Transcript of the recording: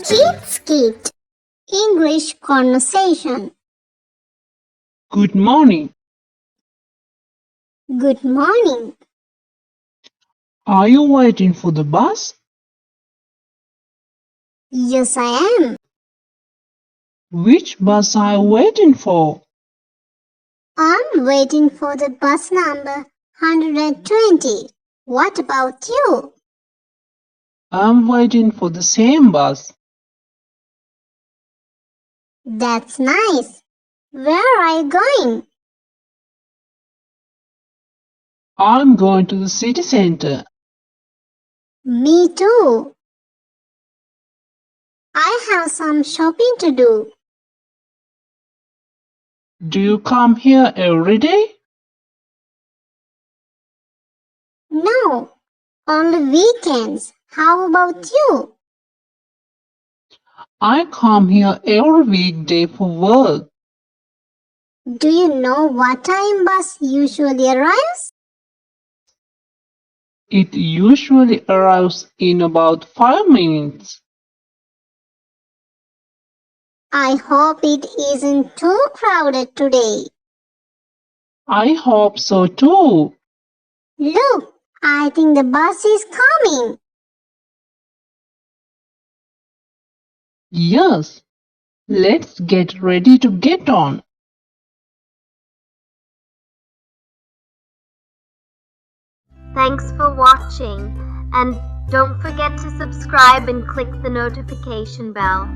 Kids Kit English Conversation. Good morning. Good morning. Are you waiting for the bus? Yes, I am. Which bus are you waiting for? I'm waiting for the bus number 120. What about you? I'm waiting for the same bus. That's nice. Where are you going? I'm going to the city center. Me too. I have some shopping to do. Do you come here every day? No, only weekends. How about you? I come here every weekday for work. Do you know what time bus usually arrives? It usually arrives in about 5 minutes. I hope it isn't too crowded today. I hope so too. Look, I think the bus is coming. Yes, let's get ready to get on. Thanks for watching, and don't forget to subscribe and click the notification bell.